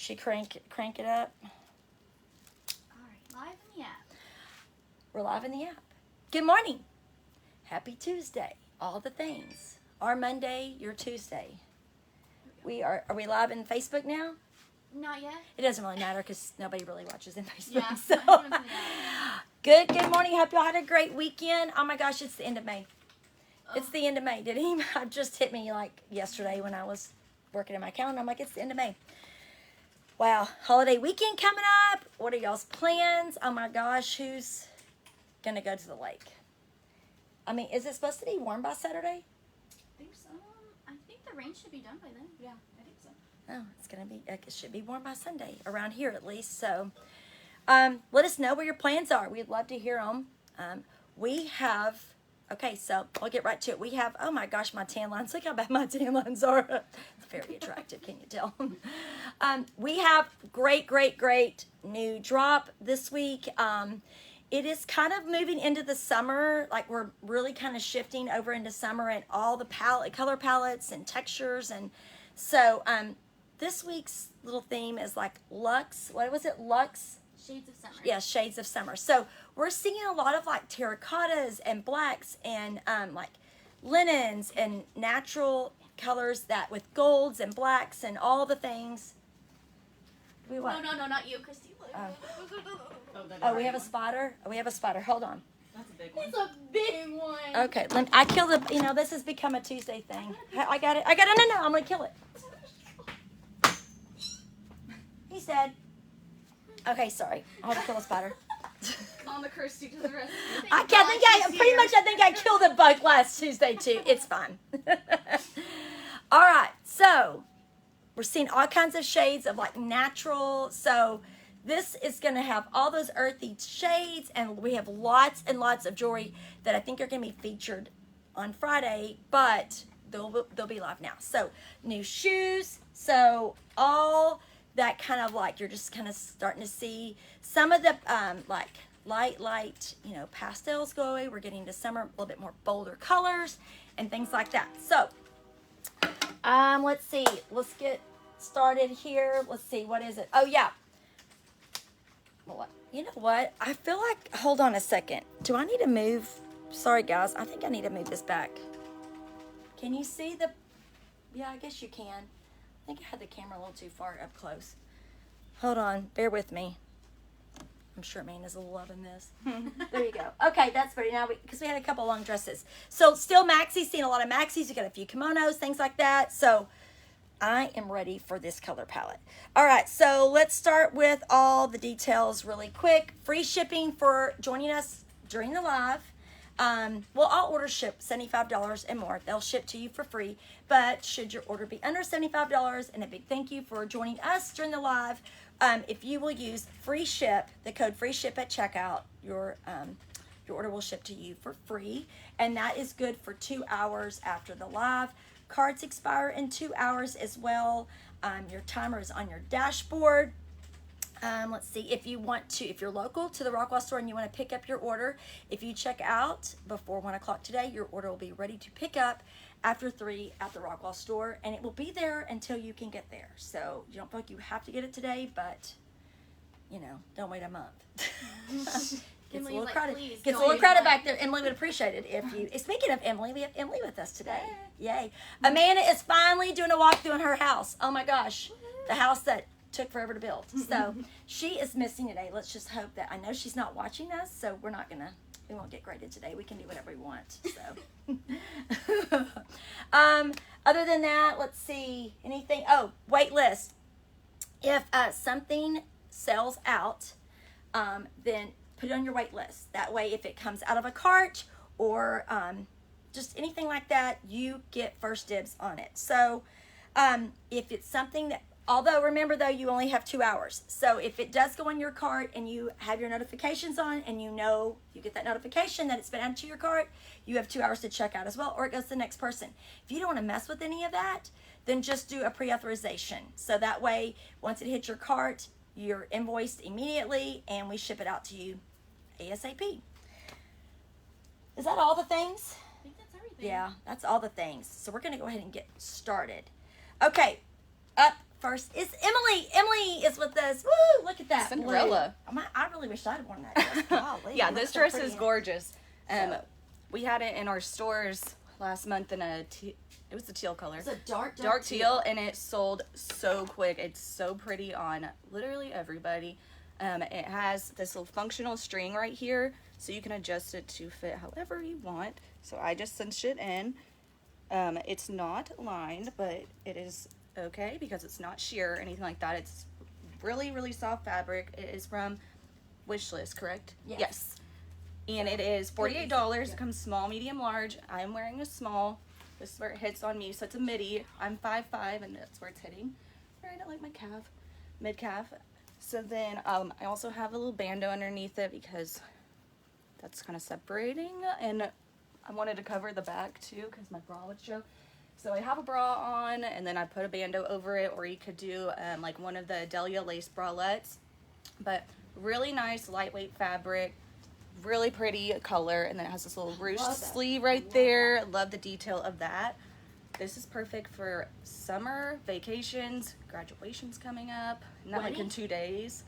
She crank it up. All right, live in the app. We're live in the app. Good morning. Happy Tuesday. All the things. Our Monday, your Tuesday. Are we live in Facebook now? Not yet. It doesn't really matter because nobody really watches in Facebook. Yeah. So. I don't think that. Good morning. Hope y'all had a great weekend. Oh my gosh, it's the end of May. It's the end of May. Did he? It just hit me like yesterday when I was working in my calendar. I'm like, it's the end of May. Wow. Holiday weekend coming up. What are y'all's plans? Oh my gosh, who's going to go to the lake? I mean, is it supposed to be warm by Saturday? I think so. I think the rain should be done by then. Yeah, I think so. Oh, it's going to be, it should be warm by Sunday, around here at least. So let us know what your plans are. We'd love to hear them. We have, okay, so I'll get right to it. We have, oh my gosh, my tan lines. Look how bad my tan lines are. It's very attractive, can you tell? We have great new drop this week. It is kind of moving into the summer, like we're really kind of shifting over into summer and all the color palettes and textures. And so this week's little theme is like Luxe. What was it? Luxe? Shades of summer. Yeah, shades of summer. So we're seeing a lot of like terracottas and blacks and like linens and natural colors that with golds and blacks and all the things. We what? No, not you, Christy. Oh, we have a spotter? Oh, we have a spotter. Hold on. That's a big one. It's a big one. Okay, I kill the, this has become a Tuesday thing. I got it. No, I'm going to kill it. He's dead. Okay, sorry. I'll have to kill a spider. On the Kirsty to the rescue. I think I killed a bug last Tuesday too. It's fine. All right, so we're seeing all kinds of shades of like natural. So this is going to have all those earthy shades, and we have lots and lots of jewelry that I think are going to be featured on Friday, but they'll be live now. So new shoes. So all that kind of like you're just kind of starting to see some of the like light, pastels go away. We're getting to summer, a little bit more bolder colors and things like that. So let's see. Let's get started here. Let's see. What is it? Oh, yeah. Well, you know what? I feel like, hold on a second. Do I need to move? Sorry, guys. I think I need to move this back. Can you see the, yeah, I guess you can. I think I had the camera a little too far up close. Hold on. Bear with me. I'm sure Amanda's loving this. There you go. Okay, that's better now because we had a couple long dresses. So still maxis, seeing a lot of maxis. We got a few kimonos, things like that. So I am ready for this color palette. All right, so let's start with all the details really quick. Free shipping for joining us during the live. Well, all orders ship $75 and more. They'll ship to you for free. But should your order be under $75, and a big thank you for joining us during the live, if you will use free ship, the code free ship at checkout, your order will ship to you for free. And that is good for 2 hours after the live. Cards expire in 2 hours as well. Your timer is on your dashboard. Let's see, if you're local to the Rockwell store and you want to pick up your order, if you check out before 1 o'clock today, your order will be ready to pick up after 3 at the Rockwell store, and it will be there until you can get there. So you don't feel like you have to get it today, but don't wait a month. Gets a little crowded. Gets a little crowded back there. Emily would appreciate it if you. Speaking of Emily, we have Emily with us today. Yay! Amanda is finally doing a walkthrough in her house. Oh my gosh, the house that took forever to build. So she is missing today. Let's just hope that, I know she's not watching us, so we won't get graded today. We can do whatever we want. So other than that, let's see, anything. Oh, wait list. If something sells out, then put it on your wait list. That way, if it comes out of a cart or just anything like that, you get first dibs on it. So if it's something that, although remember though, you only have 2 hours. So if it does go in your cart and you have your notifications on and you get that notification that it's been added to your cart, you have 2 hours to check out as well, or it goes to the next person. If you don't want to mess with any of that, then just do a pre-authorization. So that way, once it hits your cart, you're invoiced immediately and we ship it out to you ASAP. Is that all the things? I think that's everything. Yeah, that's all the things. So we're going to go ahead and get started. Okay, up first. It's Emily. Emily is with us. Woo! Look at that. Cinderella. Blue. I really wish I'd worn that dress. Golly, Yeah, it this looks so dress pretty is in it. gorgeous. So- We had it in our stores last month in it was the teal color. It's a Dark teal, and it sold so quick. It's so pretty on literally everybody. It has this little functional string right here, so you can adjust it to fit however you want. So I just cinched it in. It's not lined, but it is okay because it's not sheer or anything like that. It's really, really soft fabric. It is from Wishlist, correct? Yes. And it is $48. It comes small, medium, large. I'm wearing a small. This is where it hits on me. So it's a midi. I'm 5'5", and that's where it's hitting. Right at like my calf, mid calf. So then I also have a little bandeau underneath it because that's kind of separating. And I wanted to cover the back too because my bra would show. So I have a bra on, and then I put a bandeau over it, or you could do like one of the Delia lace bralettes. But really nice lightweight fabric, really pretty color, and then it has this little ruched Love that. sleeve right there. Love the detail of that. This is perfect for summer, vacations, graduations coming up, not like in Wedding? 2 days,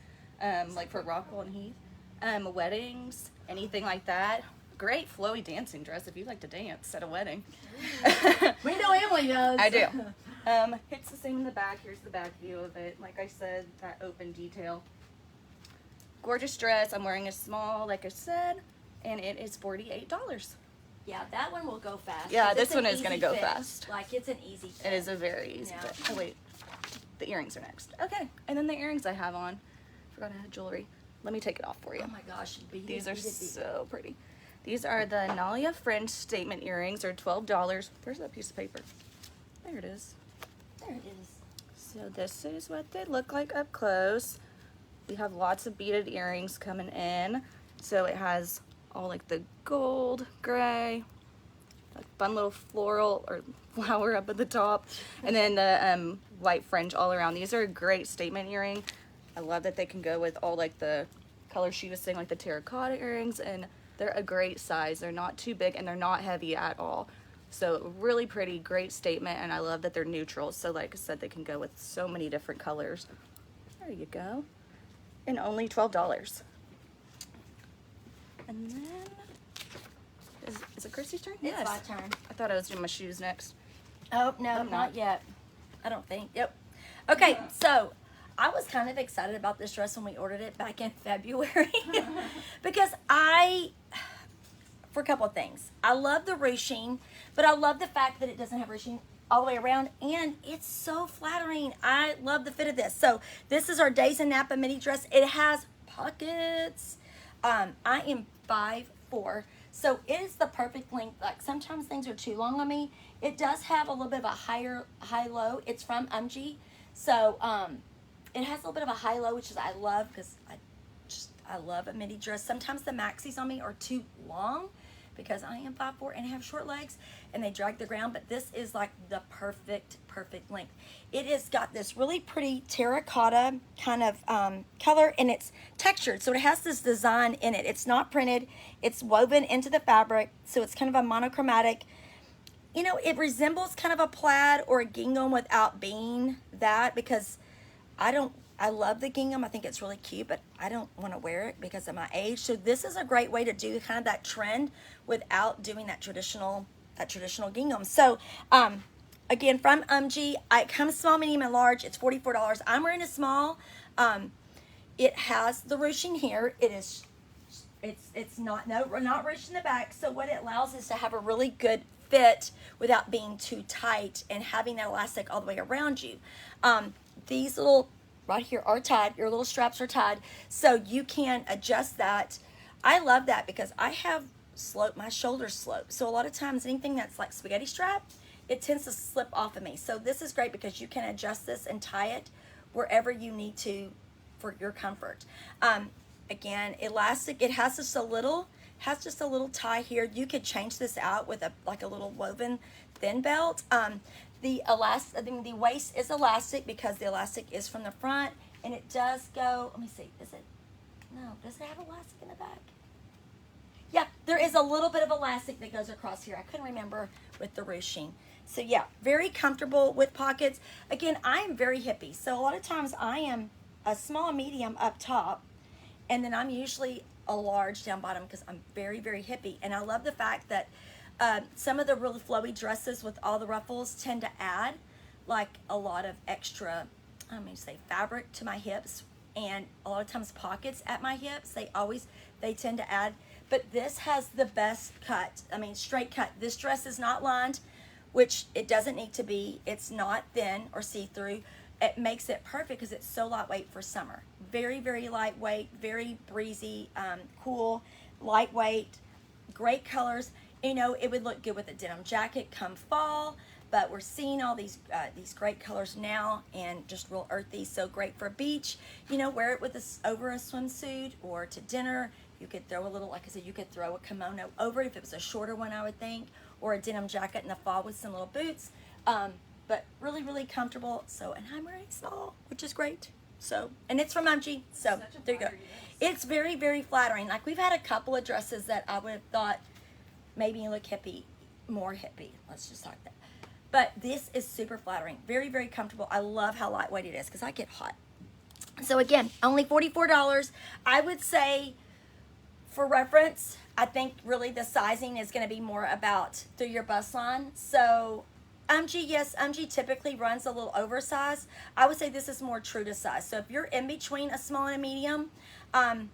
like for Rockwell and Heath, weddings, anything like that. Great flowy dancing dress if you like to dance at a wedding. We know Emily does. I do. It's the same in the back. Here's the back view of it. Like I said, that open detail. Gorgeous dress. I'm wearing a small, like I said, and it is $48. Yeah, that one will go fast. Yeah, 'cause this it's an one is easy gonna go fit. fast. Like, it's an easy fit. It is a very easy Yeah. fit. Oh wait, the earrings are next. Okay, and then the earrings I have on. Forgot I had jewelry. Let me take it off for you. Oh my gosh. These are so pretty. These are the Nalia French statement earrings. They're $12. Where's that piece of paper? There it is. There it is. So this is what they look like up close. We have lots of beaded earrings coming in. So it has all like the gold, gray, like fun little floral or flower up at the top, and then the white fringe all around. These are a great statement earring. I love that they can go with all like the colors she was saying, like the terracotta earrings, and they're a great size. They're not too big and they're not heavy at all. So really pretty, great statement, and I love that they're neutral. So like I said, they can go with so many different colors. There you go. And only $12. And then, is it Christy's turn? It's my turn. I thought I was doing my shoes next. Oh, no, I'm not not. yet. I don't think. Yep. Okay, so I was kind of excited about this dress when we ordered it back in February because for a couple of things. I love the ruching, but I love the fact that it doesn't have ruching all the way around, and it's so flattering. I love the fit of this. So this is our Days in Napa mini dress. It has pockets. I am 5'4", so it is the perfect length. Like sometimes things are too long on me. It does have a little bit of a high-low. It's from UMG, so it has a little bit of a high-low, which is I love because I love a midi dress. Sometimes the maxis on me are too long because I am 5'4" and have short legs and they drag the ground, but this is like the perfect length. It has got this really pretty terracotta kind of color, and it's textured, so it has this design in it. It's not printed, it's woven into the fabric, so it's kind of a monochromatic. You know, it resembles kind of a plaid or a gingham without being that, because I love the gingham. I think it's really cute, but I don't want to wear it because of my age. So this is a great way to do kind of that trend without doing that traditional gingham. So again, from UMG, it comes small, medium, and large. It's $44. I'm wearing a small. It has the ruching here. It's not ruched in the back. So what it allows is to have a really good fit without being too tight and having that elastic all the way around you. These little right here are tied. Your little straps are tied, so you can adjust that. I love that because I have my shoulders slope. So a lot of times anything that's like spaghetti strap, it tends to slip off of me. So this is great because you can adjust this and tie it wherever you need to for your comfort. Again, elastic. It has just a little tie here. You could change this out with a little woven thin belt. The waist is elastic because the elastic is from the front, and it does go, let me see, does it have elastic in the back? Yeah, there is a little bit of elastic that goes across here. I couldn't remember with the ruching. So yeah, very comfortable with pockets. Again, I am very hippie. So a lot of times I am a small medium up top, and then I'm usually a large down bottom because I'm very, very hippie. And I love the fact that some of the really flowy dresses with all the ruffles tend to add like a lot of extra, I'm going to say fabric to my hips, and a lot of times pockets at my hips. They tend to add, but this has the best cut. I mean, straight cut. This dress is not lined, which it doesn't need to be. It's not thin or see-through. It makes it perfect because it's so lightweight for summer. Very, very lightweight, very breezy, cool, lightweight, great colors. You know, it would look good with a denim jacket come fall, but we're seeing all these great colors now, and just real earthy, so great for beach. You know, wear it with over a swimsuit or to dinner. You could throw a little, like I said, you could throw a kimono over it if it was a shorter one, I would think, or a denim jacket in the fall with some little boots. But really, really comfortable. So, and I'm wearing small, which is great. So, and it's from MG. So there you go. It's very, very flattering. Like, we've had a couple of dresses that I would have thought maybe you look hippie, more hippie. Let's just talk that. But this is super flattering. Very, very comfortable. I love how lightweight it is because I get hot. So again, only $44. I would say, for reference, I think really the sizing is going to be more about through your bust line. So yes, MG typically runs a little oversized. I would say this is more true to size. So if you're in between a small and a medium, I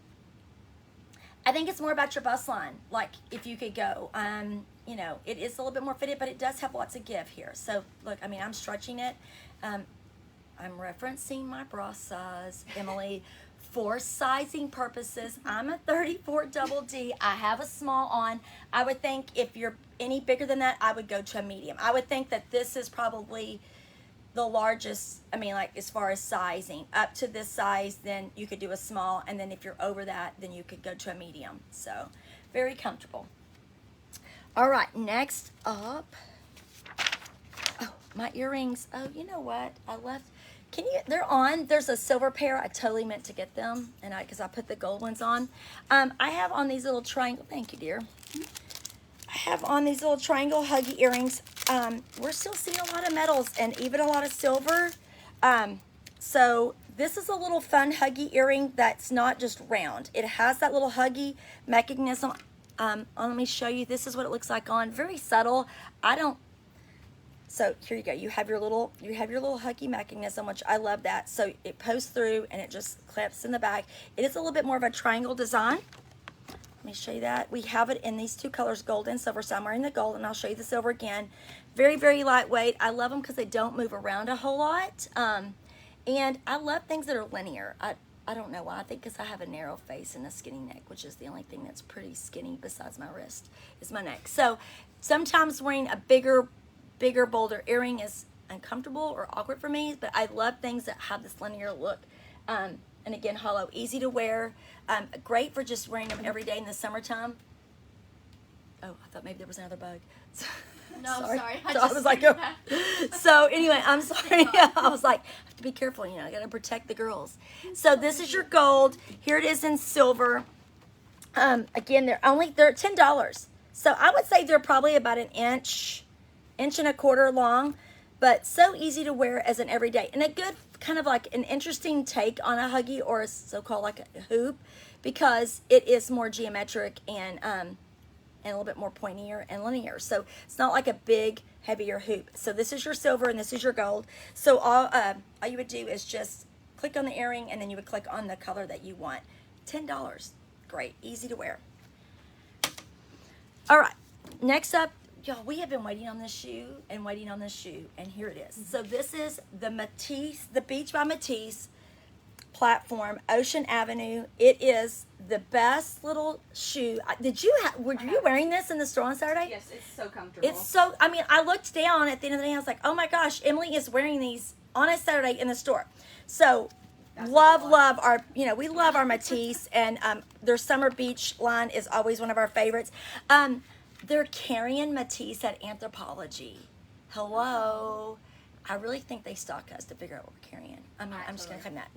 think it's more about your bust line. Like, if you could go, you know, it is a little bit more fitted, but it does have lots of give here. So look, I mean, I'm stretching it. I'm referencing my bra size, Emily, for sizing purposes. I'm a 34 double D. I have a small on. I would think if you're any bigger than that, I would go to a medium. I would think that this is probably the largest, I mean, like, as far as sizing. Up to this size, then you could do a small, and then if you're over that, then you could go to a medium. So, very comfortable. All right, next up, oh, my earrings. Oh, you know what? I left, they're on. There's a silver pair. I totally meant to get them, and because I put the gold ones on. I have on these little triangle, thank you, dear. I have on these little triangle huggy earrings. We're still seeing a lot of metals and even a lot of silver. So this is a little fun huggy earring that's not just round. It has that little huggy mechanism. Let me show you. This is what it looks like on. Very subtle. So here you go. You have your little huggy mechanism, which I love that. So it posts through and it just clips in the back. It is a little bit more of a triangle design. Let me show you that. We have it in these two colors, gold and silver. So I'm wearing the gold, and I'll show you the silver again. Very, very lightweight. I love them because they don't move around a whole lot. And I love things that are linear. I don't know why. I think because I have a narrow face and a skinny neck, which is the only thing that's pretty skinny besides my wrist is my neck. So sometimes wearing a bigger, bolder earring is uncomfortable or awkward for me, but I love things that have this linear look. And again, hollow, easy to wear, great for just wearing them every day in the summertime. Oh, I thought maybe there was another bug. No, sorry. So I was like, oh. So anyway, I'm sorry. I was like, I have to be careful, you know, I got to protect the girls. So this is your gold. Here it is in silver. Again, they're $10. So I would say they're probably about an inch and a quarter long, but so easy to wear as an everyday, and a good kind of like an interesting take on a huggy or a so-called like a hoop, because it is more geometric and a little bit more pointier and linear. So it's not like a big, heavier hoop. So this is your silver and this is your gold. So all you would do is just click on the earring, and then you would click on the color that you want. $10. Great, easy to wear. All right, next up, y'all, we have been waiting on this shoe and waiting on this shoe, and here it is. So this is the Matisse, the Beach by Matisse platform, Ocean Avenue. It is the best little shoe. Were you wearing this in the store on Saturday? Yes, it's so comfortable. It's so, I mean, I looked down at the end of the day, I was like, oh my gosh, Emily is wearing these on a Saturday in the store. So love our, you know, we love our Matisse, and their summer beach line is always one of our favorites. They're carrying Matisse at Anthropologie. Hello. I really think they stalk us to figure out what we're carrying. I mean, I'm just going to claim that.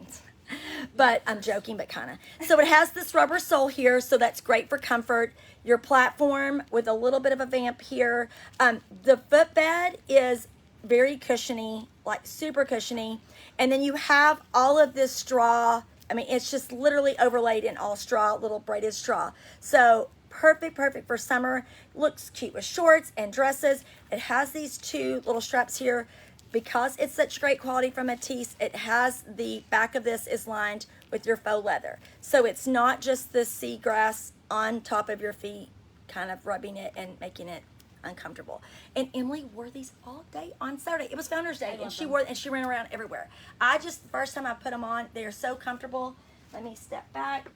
But I'm joking, but kind of. So it has this rubber sole here, so that's great for comfort. Your platform with a little bit of a vamp here. The footbed is very cushiony, like super cushiony. And then you have all of this straw. I mean, it's just literally overlaid in all straw, little braided straw. So perfect for summer. Looks cute with shorts and dresses. It has these two little straps here. Because it's such great quality from Matisse, it has the back of this is lined with your faux leather. So it's not just the seagrass on top of your feet, kind of rubbing it and making it uncomfortable. And Emily wore these all day on Saturday. It was Founder's Day, and she ran around everywhere. The first time I put them on, they are so comfortable. Let me step back,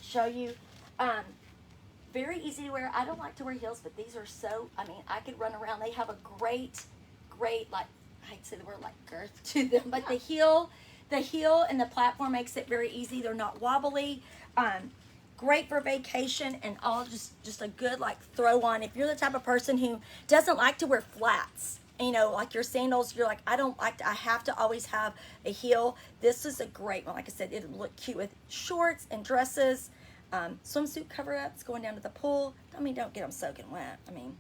show you. Very easy to wear. I don't like to wear heels, but these are so, I mean, I could run around. They have a great, like, I hate to say the word like girth to them, but the heel and the platform makes it very easy. They're not wobbly. Great for vacation and all, just a good like throw on. If you're the type of person who doesn't like to wear flats, you know, like your sandals, you're like, I have to always have a heel. This is a great one. Like I said, it'll look cute with shorts and dresses, swimsuit cover-ups going down to the pool. I mean, don't get them soaking wet. I mean,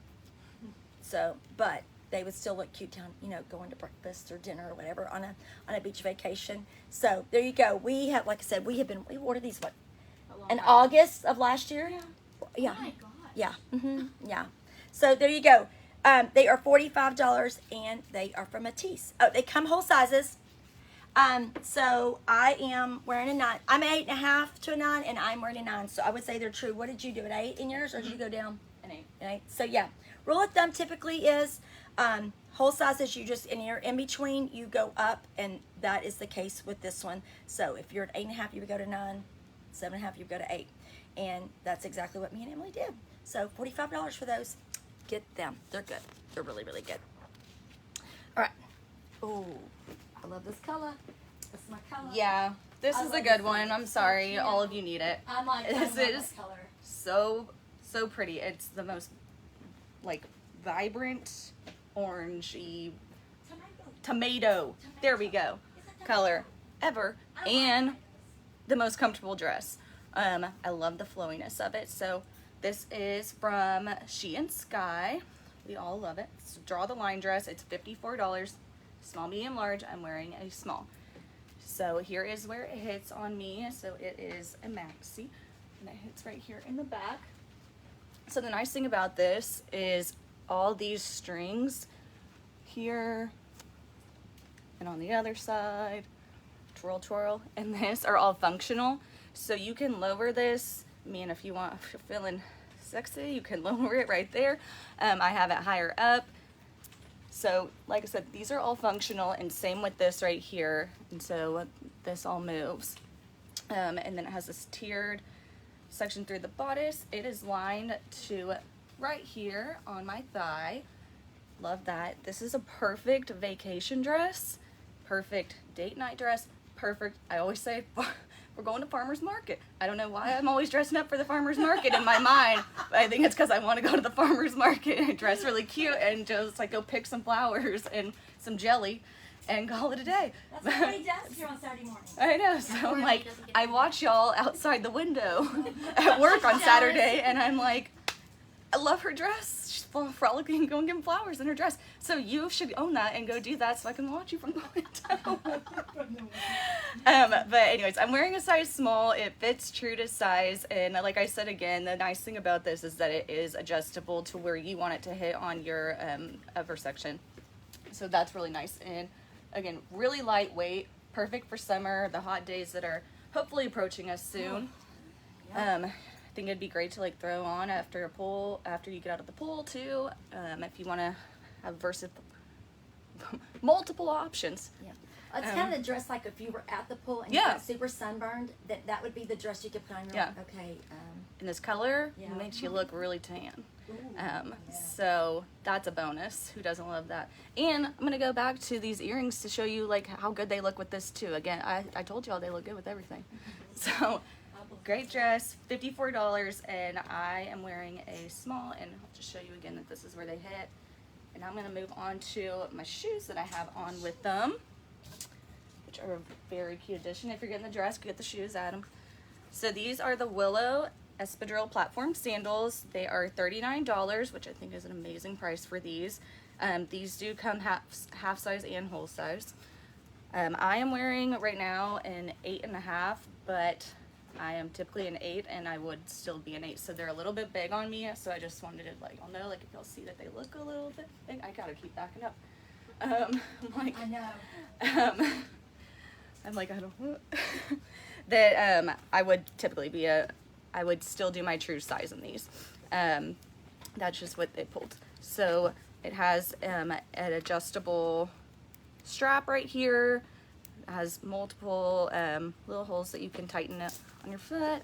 but they would still look cute down, you know, going to breakfast or dinner or whatever on a beach vacation. So there you go. We have, like I said, we ordered these in August of last year. Yeah. Oh my gosh. Yeah. Yeah. So there you go. They are $45 and they are from Matisse. Oh, they come whole sizes. So I am wearing a 9. I'm 8.5 to a 9, and I'm wearing a 9. So I would say they're true. What did you do, an 8 in yours, or did you go down? An 8. An 8. So yeah, rule of thumb typically is whole sizes. You just in between, you go up, and that is the case with this one. So if you're at 8.5, you would go to 9. 7.5, you would go to 8, and that's exactly what me and Emily did. So $45 for those. Get them. They're good. They're really good. All right. Oh, I love this color. This is my color. Yeah, this I is a love good this one. one. I'm sorry, So all of you need it. I'm like, I This love is that color. so pretty. It's the most like vibrant orangey tomato. There we go. Color ever, and the most comfortable dress. I love the flowiness of it. So this is from She and Sky. We all love it. It's a Draw the Line dress. It's $54. Small, medium, large. I'm wearing a small. So here is where it hits on me. So it is a maxi, and it hits right here in the back. So the nice thing about this is all these strings here and on the other side, twirl, and this are all functional. So you can lower this. I mean, if you're feeling sexy, you can lower it right there. I have it higher up. So like I said, these are all functional, and same with this right here. And so this all moves. And then it has this tiered section through the bodice. It is lined to right here on my thigh. Love that. This is a perfect vacation dress, perfect date night dress, perfect. I always say we're going to farmer's market. I don't know why I'm always dressing up for the farmer's market in my mind, but I think it's because I want to go to the farmer's market and dress really cute and just like go pick some flowers and some jelly and call it a day. That's what everybody does here on Saturday morning. I know, so I'm like, I watch y'all outside the window at work on Saturday, and I'm like, I love her dress. She's frolicking, going getting flowers in her dress. So you should own that and go do that so I can watch you from the window. But anyways, I'm wearing a size small. It fits true to size, and like I said again, the nice thing about this is that it is adjustable to where you want it to hit on your upper section. So that's really nice, and again, really lightweight, perfect for summer, the hot days that are hopefully approaching us soon. I think it'd be great to like throw on after you get out of the pool too. If you want to have multiple options. Yeah. It's kind of the dress like if you were at the pool and you got super sunburned, that would be the dress you could put on. Your okay. And this color makes you look really tan. So that's a bonus. Who doesn't love that? And I'm gonna go back to these earrings to show you like how good they look with this too. Again, I told y'all they look good with everything. So great dress, $54, and I am wearing a small, and I'll just show you again that this is where they hit. And I'm gonna move on to my shoes that I have on with them, which are a very cute addition. If you're getting the dress, get the shoes, Adam. So these are the Willow Espadrille platform sandals. They are $39, which I think is an amazing price for these. These do come half size and whole size. I am wearing right now an 8.5, but I am typically an 8, and I would still be an 8. So they're a little bit big on me. So I just wanted to let y'all know, like, if y'all see that they look a little bit big, I gotta keep backing up. I'm like, I know. I'm like, I don't that I would typically be I would still do my true size in these. That's just what they pulled. So it has an adjustable strap right here. It has multiple little holes that you can tighten up on your foot.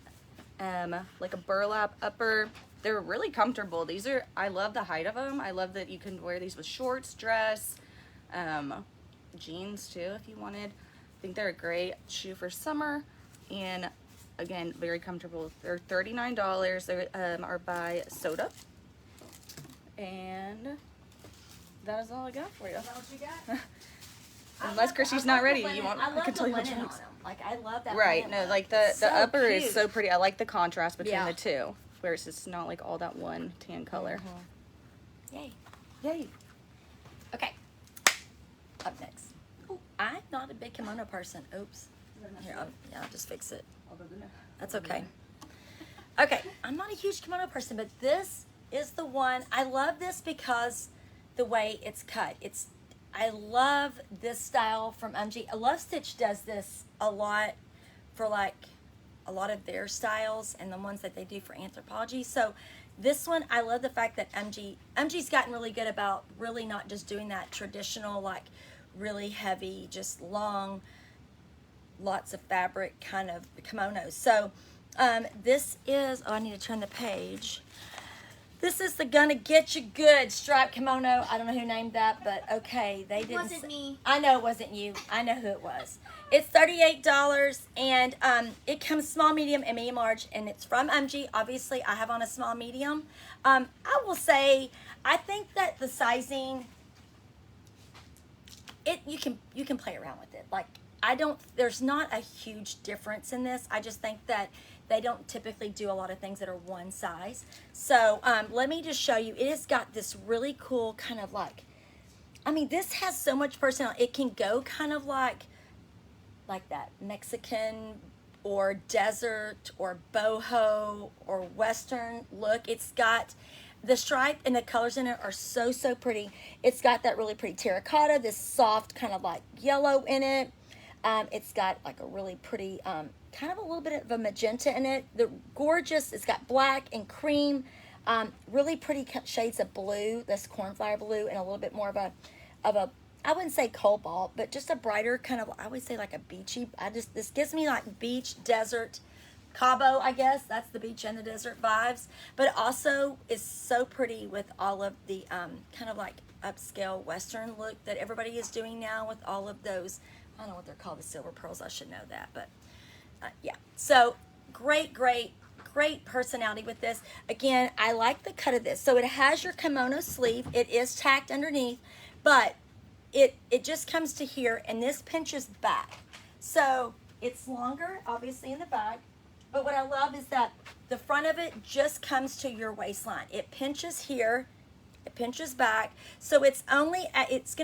Like a burlap upper. They're really comfortable. These are, I love the height of them. I love that you can wear these with shorts, dress, jeans too if you wanted. I think they're a great shoe for summer, and again, very comfortable. They're $39. They are by Soda, and that is all I got for you. Is that what you got? Unless Christy's not ready, you want? I love can the tell you what linen you on want. them. Like, I love that. Right? linen No, look. like It's the so upper cute. is so pretty. I like the contrast between Yeah. the two, whereas it's not like all that one tan color. Yay. Yay! Okay. Up next. Ooh, I'm not a big kimono person. Oops. Here, I'll just fix it. That's okay. Okay, I'm not a huge kimono person, but this is the one. I love this because the way it's cut. I love this style from MG. Love Stitch does this a lot for like a lot of their styles and the ones that they do for Anthropologie. So this one, I love the fact that MG's gotten really good about really not just doing that traditional, like really heavy, just long, lots of fabric kind of kimonos. So this is, oh, I need to turn the page. This is the Gonna Get You Good striped kimono. I don't know who named that, but okay. They didn't. Wasn't me. I know it wasn't you. I know who it was. It's $38, and it comes small, medium, and medium large, and it's from MG. Obviously, I have on a small, medium. I will say, I think that the sizing, you can play around with it. Like, there's not a huge difference in this. I just think that they don't typically do a lot of things that are one size. So let me just show you. It has got this really cool kind of like, I mean, this has so much personality. It can go kind of like that Mexican or desert or boho or Western look. It's got the stripe and the colors in it are so pretty. It's got that really pretty terracotta, this soft kind of like yellow in it. It's got like a really pretty, kind of a little bit of a magenta in it. The gorgeous, it's got black and cream, really pretty shades of blue, this cornflower blue, and a little bit more of a, I wouldn't say cobalt, but just a brighter kind of, I would say like a beachy, this gives me like beach, desert, Cabo, I guess. That's the beach and the desert vibes. But it also is so pretty with all of the kind of like upscale Western look that everybody is doing now with all of those, I don't know what they're called, the silver pearls. I should know that, but yeah. So great personality with this. Again, I like the cut of this. So it has your kimono sleeve. It is tacked underneath, but it just comes to here, and this pinches back. So it's longer, obviously, in the back. But what I love is that the front of it just comes to your waistline. It pinches here. It pinches back, so it's going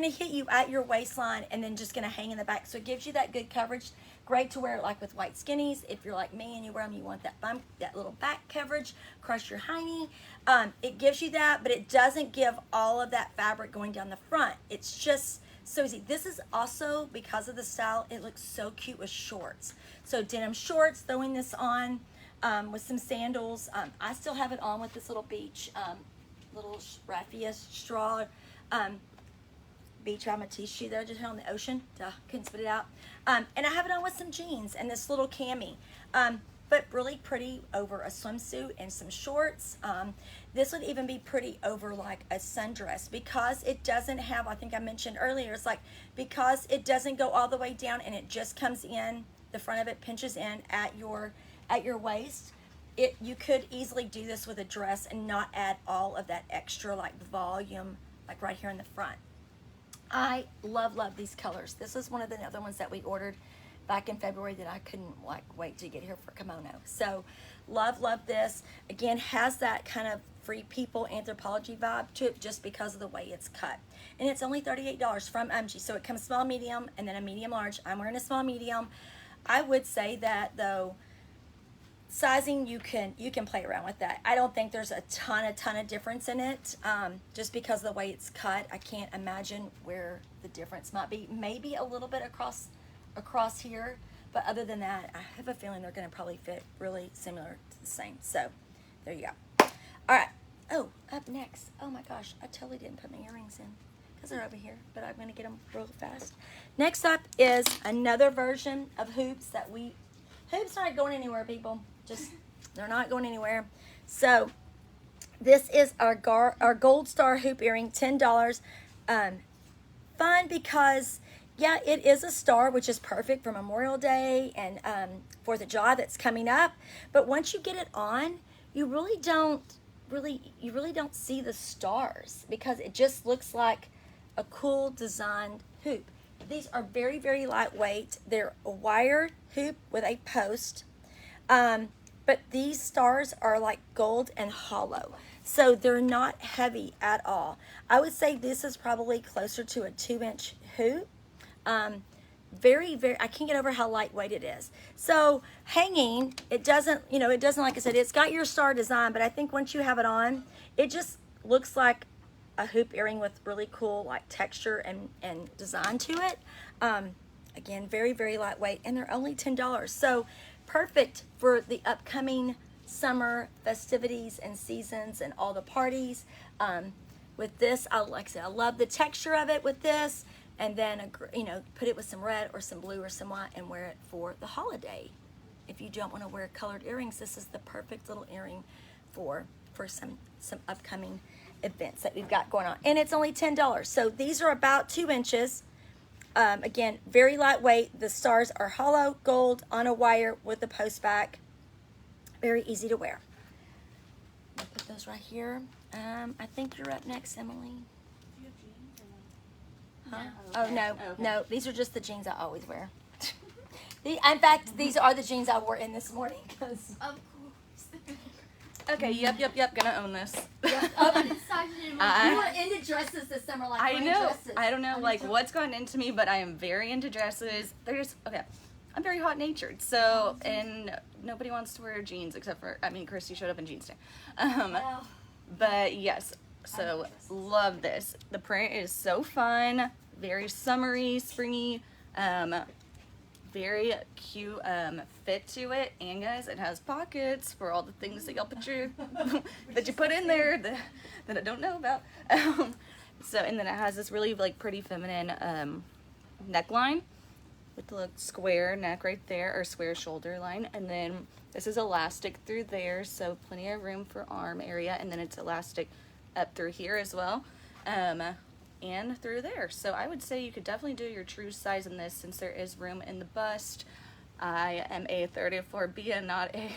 to hit you at your waistline and then just going to hang in the back. So it gives you that good coverage. Great to wear it like with white skinnies. If you're like me and you wear them, you want that bump, that little back coverage, crush your hiney. It gives you that, but it doesn't give all of that fabric going down the front. It's just so easy. This is also, because of the style, it looks so cute with shorts. So denim shorts, throwing this on with some sandals. I still have it on with this little beach little raffia straw beach Matisse shoe that I just had on the ocean. Duh, couldn't spit it out. And I have it on with some jeans and this little cami. But really pretty over a swimsuit and some shorts. This would even be pretty over like a sundress because it doesn't have, I think I mentioned earlier, it's like because it doesn't go all the way down and it just comes in, the front of it pinches in at your waist. You could easily do this with a dress and not add all of that extra like volume like right here in the front. I love these colors. This is one of the other ones that we ordered back in February that I couldn't like wait to get here for kimono. So love this. Again, has that kind of Free People anthropology vibe to it just because of the way it's cut. And it's only $38 from UMG. So it comes small, medium, and then a medium large. I'm wearing a small medium. I would say that though, sizing, you can play around with that. I don't think there's a ton of difference in it, just because of the way it's cut. I can't imagine where the difference might be. Maybe a little bit across here, but other than that, I have a feeling they're going to probably fit really similar to the same. So there you go. All right. Oh, up next. Oh my gosh, I totally didn't put my earrings in because they're over here, but I'm going to get them real fast. Next up is another version of hoops that hoops aren't going anywhere, people. Just, they're not going anywhere. So this is our Gold Star hoop earring, $10. Fun because, yeah, it is a star, which is perfect for Memorial Day and 4th of July that's coming up. But once you get it on, you really don't see the stars because it just looks like a cool designed hoop. These are very, very lightweight. They're a wire hoop with a post. But these stars are like gold and hollow. So they're not heavy at all. I would say this is probably closer to a 2-inch hoop. Very, very, I can't get over how lightweight it is. So hanging, it doesn't, like I said, it's got your star design, but I think once you have it on, it just looks like a hoop earring with really cool like texture and design to it. Again, very, very lightweight, and they're only $10. So perfect for the upcoming summer festivities and seasons and all the parties. With this, like I said, I love the texture of it with this, and then put it with some red or some blue or some white and wear it for the holiday. If you don't want to wear colored earrings, this is the perfect little earring for some upcoming events that we've got going on. And it's only $10. So these are about 2 inches. Again, very lightweight. The stars are hollow gold on a wire with the post back. Very easy to wear. I'll put those right here. I think you're up next, Emily. Do you have jeans or no? Huh? No. Oh, no. Okay. No, these are just the jeans I always wear. In fact, these are the jeans I wore in this morning. Cause Of course. Okay, yep, gonna own this. I decided in my you were into dresses this summer, like I wearing know. dresses. I don't know like what's gone into me, but I am very into dresses. I'm very hot natured, so and nobody wants to wear jeans except for Christy showed up in jeans today. Well, But yes, so love this. The print is so fun, very summery, springy, very cute fit to it, and guys, it has pockets for all the things that y'all put that you put in there that I don't know about. So, and then it has this really like pretty feminine neckline with the little square neck right there, or square shoulder line, and then this is elastic through there, so plenty of room for arm area, and then it's elastic up through here as well. And through there. So I would say you could definitely do your true size in this since there is room in the bust. I am a 34B and not a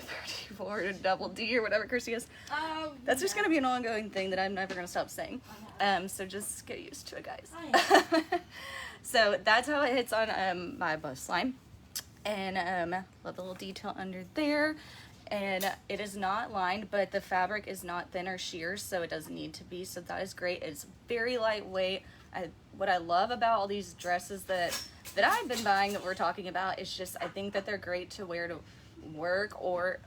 34 double D or whatever Kirsty is. oh, That's just going to be an ongoing thing that I'm never going to stop saying. So just get used to it, guys. So that's how it hits on my bust line. And love the little detail under there. And it is not lined, but the fabric is not thin or sheer, so it doesn't need to be, so that is great. It's very lightweight. What I love about all these dresses that I've been buying that we're talking about is just, I think that they're great to wear to work, or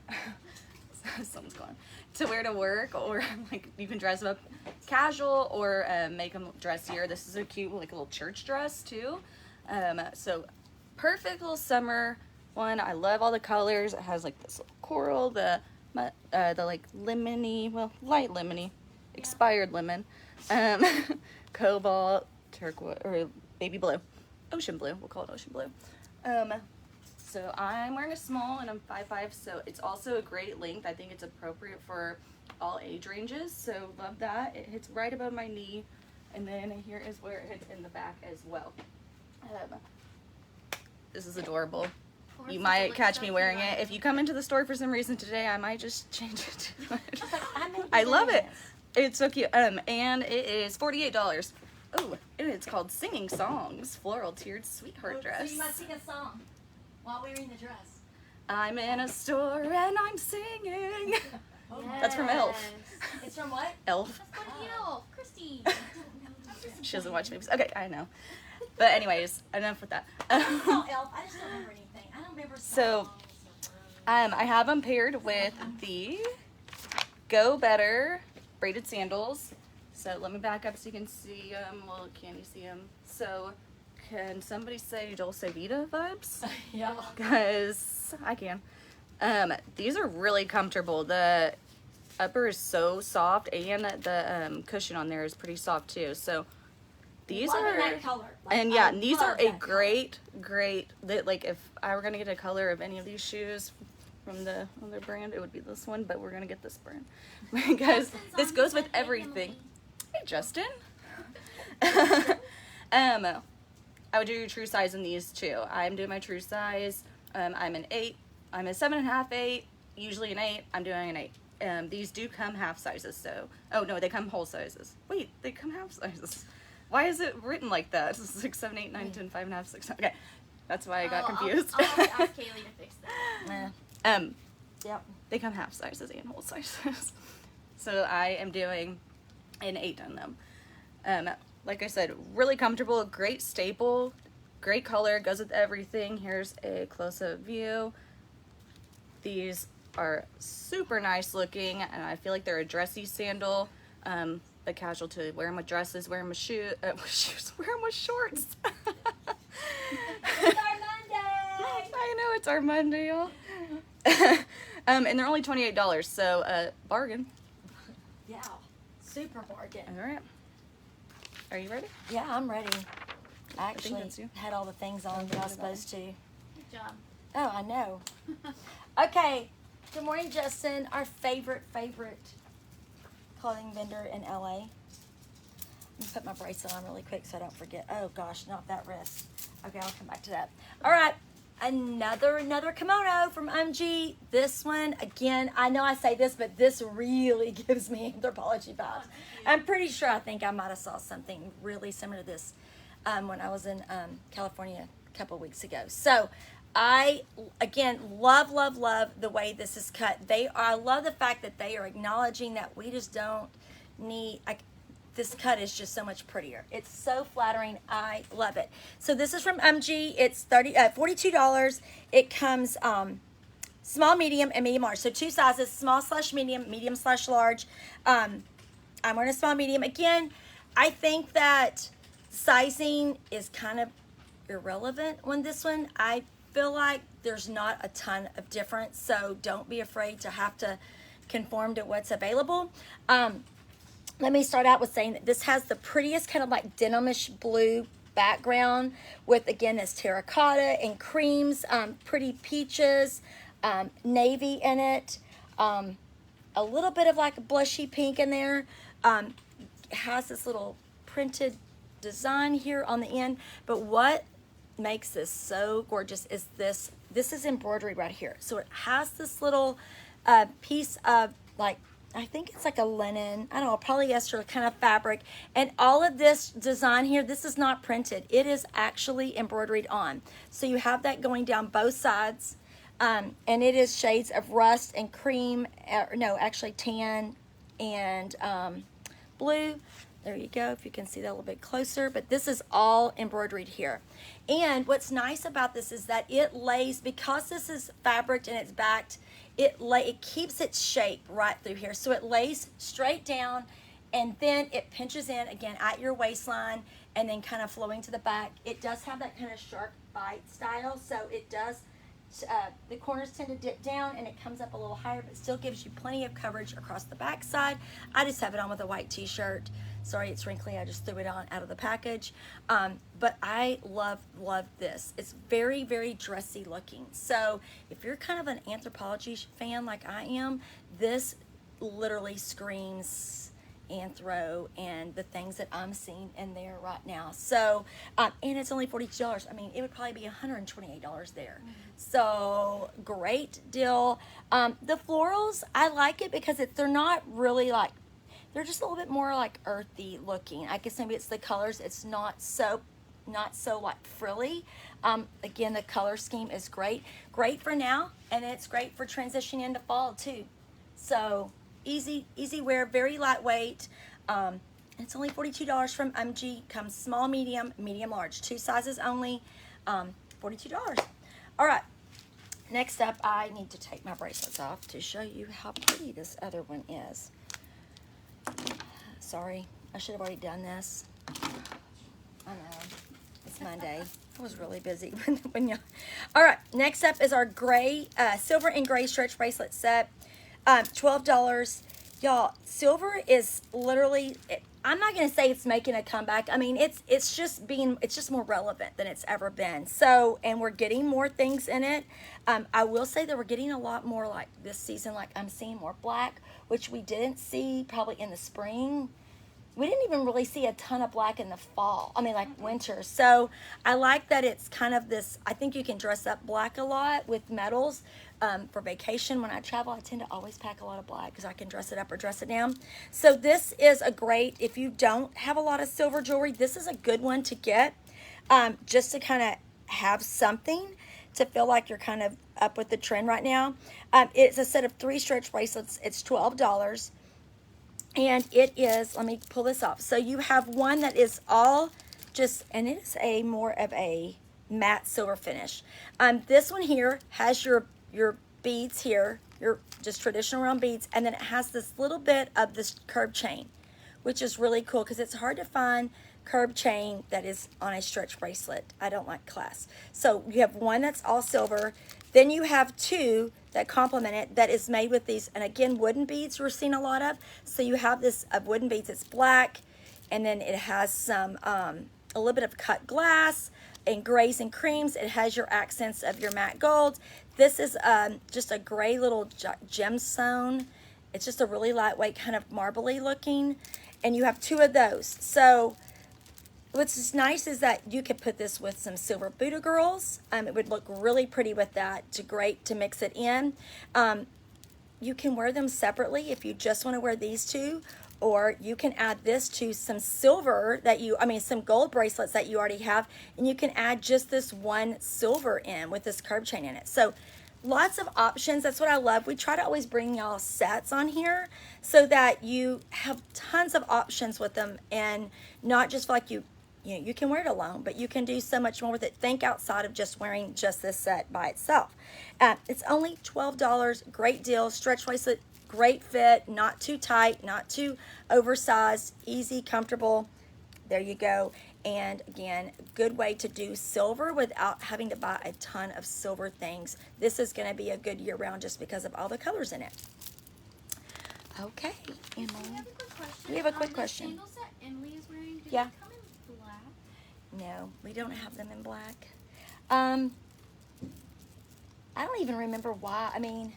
someone's gone, to wear to work, or like you can dress them up casual or make them dressier. This is a cute like little church dress too. So perfect little summer one. I love all the colors. It has like this little coral, the like lemony, well, light lemony, expired lemon, cobalt, turquoise, or baby blue, ocean blue. We'll call it ocean blue. So I'm wearing a small and I'm 5'5", so it's also a great length. I think it's appropriate for all age ranges. So love that. It hits right above my knee, and then here is where it hits in the back as well. This is adorable. You might catch me wearing it. If you come into the store for some reason today, I might just change it to it. I love it. It's so cute. And it is $48. Oh, and it's called Singing Songs, Floral Tiered Sweetheart Dress. So you must sing a song while we're in the dress. I'm in a store and I'm singing. That's from Elf. It's from what? Elf. That's what Elf, Christy. She doesn't watch movies. Okay, I know. But anyways, enough with that. I saw Elf. I just don't remember anything. I don't remember So, songs. I have them paired with the Go Better braided sandals. So let me back up so you can see them. Well, can you see them? So can somebody say Dolce Vita vibes? Yeah. Because I can. These are really comfortable. The upper is so soft, and the cushion on there is pretty soft too. So these Loving are, that color. Like, and yeah, I these love are a that color. great. That like if I were gonna get a color of any of these shoes from the other brand, it would be this one. But we're gonna get this brand because this goes with everything. Hey, Justin. I would do your true size in these too. I'm doing my true size. I'm an 8. I'm a 7.5, 8. Usually an 8. I'm doing an 8. These do come half sizes, so. Oh no, they come whole sizes. Wait, they come half sizes. Why is it written like that? 6, 7, 8, 9, 10, 5.5, 6. Okay, that's why I got confused. I'll ask Kaylee to fix that. Yep. They come half sizes and whole sizes. So I am doing an 8 on them. Like I said, really comfortable, great staple, great color, goes with everything. Here's a close-up view. These are super nice looking, and I feel like they're a dressy sandal, but casual to wear them with dresses, wear them with shoes, wear them with shorts. It's our Monday. I know, it's our Monday, y'all. And they're only $28, so bargain. Yeah. Super bargain. All right. Are you ready? Yeah, I'm ready. I actually that's you. had all the things on that I was supposed to. Good job. Oh, I know. Okay. Good morning, Justin. Our favorite clothing vendor in LA. Let me put my bracelet on really quick so I don't forget. Oh gosh, not that wrist. Okay, I'll come back to that. All right. Another kimono from MG. This one, again, I know I say this, but this really gives me Anthropologie vibes. I'm pretty sure I think I might have saw something really similar to this when I was in California a couple of weeks ago. So I, again, love the way this is cut. I love the fact that they are acknowledging that we just don't need, this cut is just so much prettier. It's so flattering. I love it. So this is from MG. It's $42. It comes small, medium, and medium large. So 2 sizes, small/medium, medium/large. I'm wearing a small, medium. Again, I think that sizing is kind of irrelevant on this one. I feel like there's not a ton of difference, so don't be afraid to have to conform to what's available. Let me start out with saying that this has the prettiest kind of like denimish blue background with, again, this terracotta and creams, pretty peaches, navy in it, a little bit of like a blushy pink in there. It has this little printed design here on the end, but what makes this so gorgeous is this is embroidery right here. So it has this little piece of like, I think it's like a linen, I don't know, polyester kind of fabric. And all of this design here, this is not printed. It is actually embroidered on. So you have that going down both sides. And it is shades of rust and cream, no, actually tan and blue. There you go, if you can see that a little bit closer. But this is all embroidered here. And what's nice about this is that it lays, because this is fabric and it's backed, it keeps its shape right through here. So it lays straight down, and then it pinches in again at your waistline, and then kind of flowing to the back. It does have that kind of sharp bite style, so it does, the corners tend to dip down and it comes up a little higher, but still gives you plenty of coverage across the back side. I just have it on with a white t-shirt. Sorry, it's wrinkly. I just threw it on out of the package. But I love this. It's very, very dressy looking. So if you're kind of an Anthropologie fan like I am, this literally screams Anthro and the things that I'm seeing in there right now. So, and it's only $42. I mean, it would probably be $128 there. So great deal. The florals, I like it because they're not really like they're just a little bit more like earthy looking. I guess maybe it's the colors. It's not so like frilly. Again, the color scheme is great for now, and it's great for transitioning into fall too. So easy wear, very lightweight. It's only $42 from MG. Comes small, medium, large, 2 sizes only. $42. All right, next up, I need to take my bracelets off to show you how pretty this other one is. Sorry, I should have already done this. I know, it's Monday. I was really busy when you. All right, next up is our gray, silver and gray stretch bracelet set. $12. Y'all, silver is literally, I'm not going to say it's making a comeback. I mean, it's just more relevant than it's ever been. So, and we're getting more things in it. I will say that we're getting a lot more like this season, like I'm seeing more black, which we didn't see probably in the spring. We didn't even really see a ton of black in the fall. I mean, like winter. So I like that it's kind of this, I think you can dress up black a lot with metals. For vacation, when I travel, I tend to always pack a lot of black because I can dress it up or dress it down. So this is a great, if you don't have a lot of silver jewelry, this is a good one to get, just to kind of have something to feel like you're kind of up with the trend right now. It's a set of 3 stretch bracelets. It's $12. And it is, let me pull this off. So you have one that is all just, and it is a more of a matte silver finish. This one here has your beads here, your just traditional round beads, and then it has this little bit of this curb chain, which is really cool because it's hard to find curb chain that is on a stretch bracelet. I don't like class. So you have one that's all silver, then you have 2 that complement it that is made with these, and again, wooden beads we're seeing a lot of. So you have this of wooden beads, it's black, and then it has some a little bit of cut glass and grays and creams. It has your accents of your matte gold. This is just a gray little gemstone. It's just a really lightweight, kind of marbly looking, and you have 2 of those. So what's nice is that you could put this with some silver Buddha girls. It would look really pretty with that. It's great to mix it in. You can wear them separately if you just want to wear these 2, or you can add this to some silver that some gold bracelets that you already have, and you can add just this one silver in with this curb chain in it. So lots of options. That's what I love. We try to always bring y'all sets on here so that you have tons of options with them, and not just like you can wear it alone, but you can do so much more with it. Think outside of just wearing just this set by itself. It's only $12. Great deal. Stretch bracelet, great fit, not too tight, not too oversized, easy, comfortable. There you go. And again, good way to do silver without having to buy a ton of silver things. This is going to be a good year round just because of all the colors in it. Okay, Emily. We have a quick question. We have a quick question. The sandals that Emily is wearing, do Yeah. they come in black? No, we don't have them in black. I don't even remember why. I mean,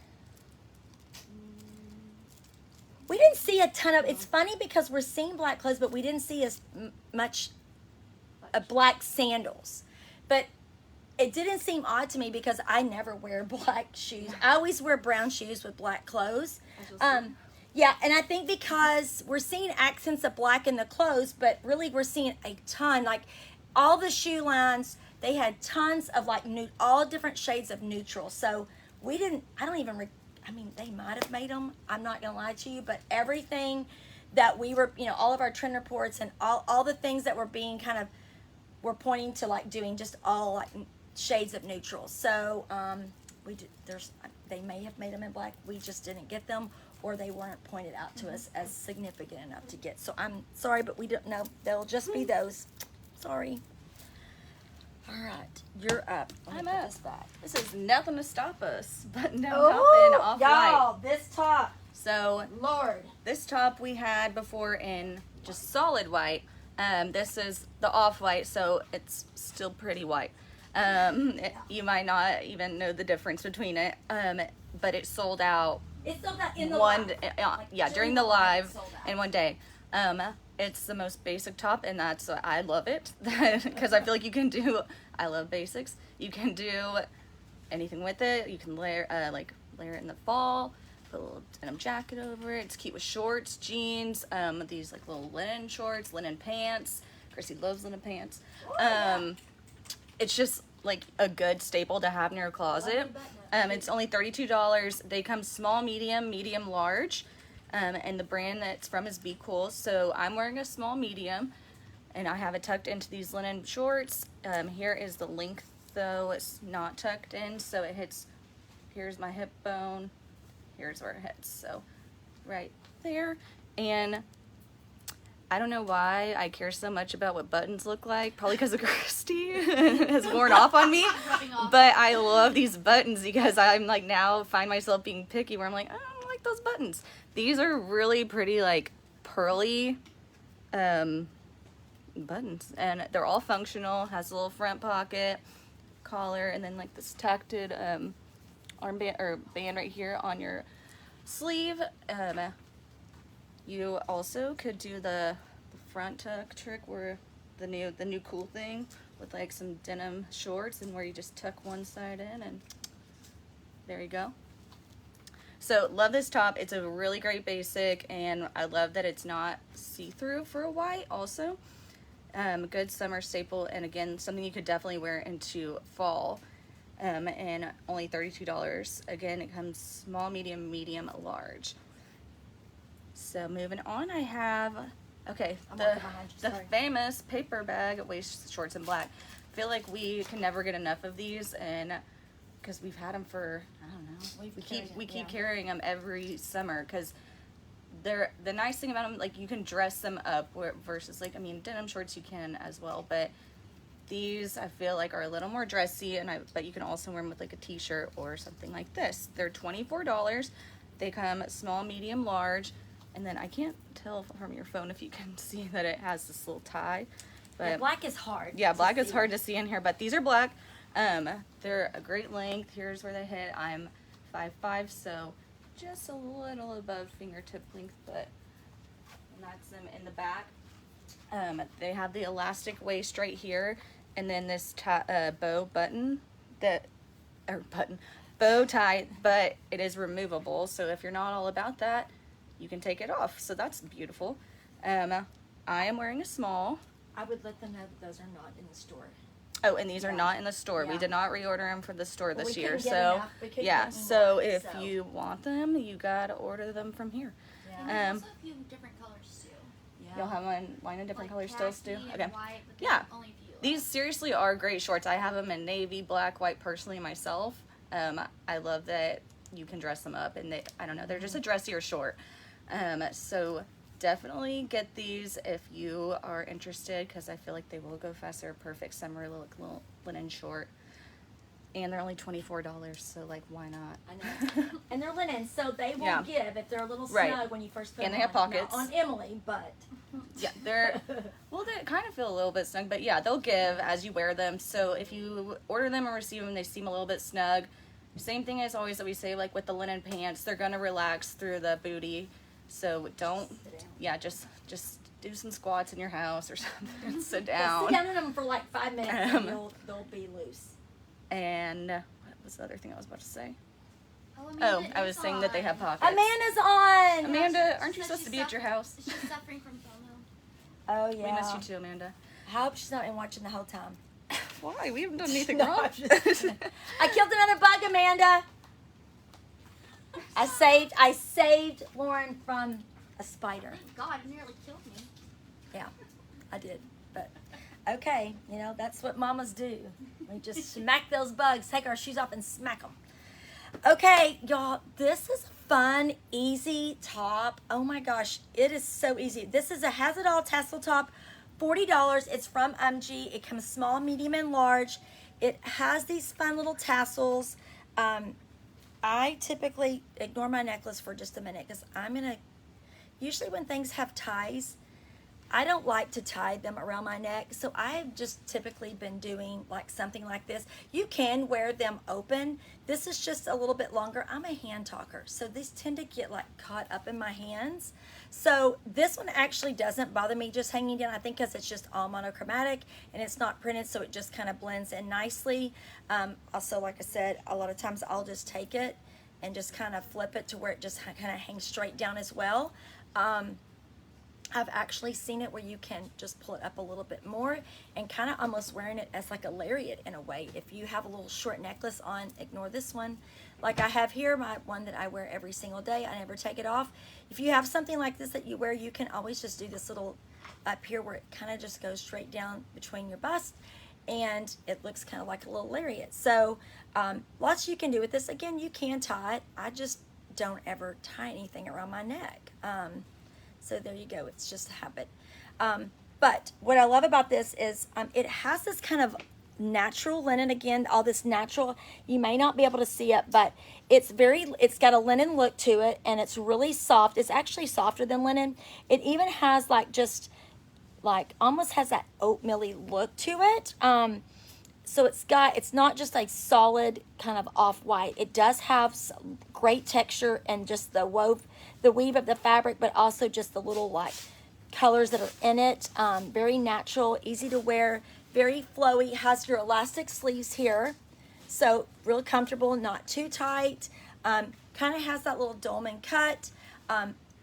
we didn't see a ton of, it's funny because we're seeing black clothes, but we didn't see as much black sandals. But it didn't seem odd to me because I never wear black shoes. I always wear brown shoes with black clothes. Yeah, and I think because we're seeing accents of black in the clothes, but really we're seeing a ton, like all the shoe lines, they had tons of like all different shades of neutral. So we didn't, I mean, they might have made them. I'm not going to lie to you, but everything that we were, all of our trend reports and all the things that were being kind of, we're pointing to like doing just all like shades of neutral. So they may have made them in black. We just didn't get them, or they weren't pointed out to us as significant enough to get. So I'm sorry, but we don't know. They'll just be those. Sorry. All right, you're up. I'm up. This is nothing to stop us, but no Oh, off y'all, white. this top. So Lord. this top we had before in just solid white. This is the off-white, so it's still pretty white. You might not even know the difference between it, but it sold out. It's sold out in the one, live. during the live sold out. in one day. It's the most basic top, and that's I love it because I feel like you can do. I love basics. You can do anything with it. You can layer it in the fall, put a little denim jacket over it. It's cute with shorts, jeans, these like little linen shorts, linen pants. Chrissy loves linen pants. It's just like a good staple to have in your closet. It's only $32. They come small, medium, medium, large. And the brand that's from is Be Cool. So I'm wearing a small medium, and I have it tucked into these linen shorts. Here is the length though. It's not tucked in, so it hits, here's my hip bone, here's where it hits, so right there. And I don't know why I care so much about what buttons look like, probably because of Christy has worn off on me, but I love these buttons because I'm like now find myself being picky where I'm like, I don't like those buttons. These are really pretty, like pearly buttons, and they're all functional. Has a little front pocket, collar, and then like this tucked armband or band right here on your sleeve. You also could do the front tuck trick, where the new cool thing with like some denim shorts, and where you just tuck one side in, and there you go. So love this top. It's a really great basic, and I love that it's not see-through for a white also. Good summer staple, and again, something you could definitely wear into fall. And only $32. Again, it comes small, medium, medium, large. So moving on, I have, okay, the famous paper bag waist shorts in black. I feel like we can never get enough of these, and because we've had them for, I don't know, we keep carrying them every summer, because they're, the nice thing about them, like you can dress them up versus like, I mean, denim shorts you can as well, but these I feel like are a little more dressy, and but you can also wear them with like a t-shirt or something like this. They're $24. They come small, medium, large, and then I can't tell from your phone if you can see that it has this little tie, but yeah, black is hard. Yeah, black is hard to see in here, but these are black. They're a great length. Here's where they hit. I'm 5'5", so just a little above fingertip length, but that's them in the back. They have the elastic waist right here, and then this bow button bow tie, but it is removable. So if you're not all about that, you can take it off. So that's beautiful. I am wearing a small. I would let them know that those are not in the store. Oh, and these are not in the store. Yeah. We did not reorder them for the store this year. Get So enough. yeah, so if you want them, you gotta order them from here. Yeah. And there's also a few different colors too. Yeah. You'll have one line in different colors still, Stu? khaki and Okay. white, but Yeah. only a few. These seriously are great shorts. I have them in navy, black, white personally myself. I love that you can dress them up, and they, I don't know, they're just a dressier short. So definitely get these if you are interested, because I feel like they will go fast. They're a perfect summer little linen short, and they're only $24, so like why not? I know. And they're linen, so they will Yeah. give if they're a little snug Right. when you first put And them they have on. pockets. Not on Emily, but Yeah, they're, well, they kind of feel a little bit snug, but yeah, they'll give as you wear them. So if you order them or receive them, they seem a little bit snug. Same thing as always that we say, like with the linen pants, they're gonna relax through the booty. So don't, yeah, just do some squats in your house or something and sit down. sit down in them for like 5 minutes and they'll be loose. And what was the other thing I was about to say? Oh, Oh, I was saying that they have pockets. Amanda's on. Amanda, aren't you She said supposed to she's be at your house? She's suffering from FOMO. Oh We yeah. miss you too, Amanda. I hope she's not been watching the whole time. Why? We haven't done anything No, wrong. I'm just kidding. I killed another bug, Amanda. I saved Lauren from a spider. Thank God, it nearly killed me. Yeah, I did. But okay, you know, that's what mamas do. We just smack those bugs, take our shoes off and smack them. Okay, y'all, this is a fun, easy top. Oh my gosh, it is so easy. This is a Has It All tassel top, $40. It's from UMG. It comes small, medium, and large. It has these fun little tassels. I typically ignore my necklace for just a minute because I'm going to, usually when things have ties, I don't like to tie them around my neck. So I've just typically been doing like something like this. You can wear them open. This is just a little bit longer. I'm a hand talker, so these tend to get like caught up in my hands. So this one actually doesn't bother me just hanging down, I think because it's just all monochromatic and it's not printed, so it just kind of blends in nicely. Also, like I said, a lot of times I'll just take it and just kind of flip it to where it just kind of hangs straight down as well. I've actually seen it where you can just pull it up a little bit more and kind of almost wearing it as like a lariat in a way. If you have a little short necklace on, ignore this one. Like I have here, my one that I wear every single day. I never take it off. If you have something like this that you wear, you can always just do this little up here where it kind of just goes straight down between your bust, and it looks kind of like a little lariat. So lots you can do with this. Again, you can tie it. I just don't ever tie anything around my neck. So there you go. It's just a habit. But what I love about this is it has this kind of natural linen. Again, all this natural, you may not be able to see it, but it's got a linen look to it, and it's really soft. It's actually softer than linen. It even has like almost has that oatmeal-y look to it. So it's not just a solid kind of off-white. It does have some great texture and just the weave of the fabric, but also just the little like colors that are in it. Very natural, easy to wear, very flowy. Has your elastic sleeves here, so real comfortable, not too tight. Kind of has that little dolman cut,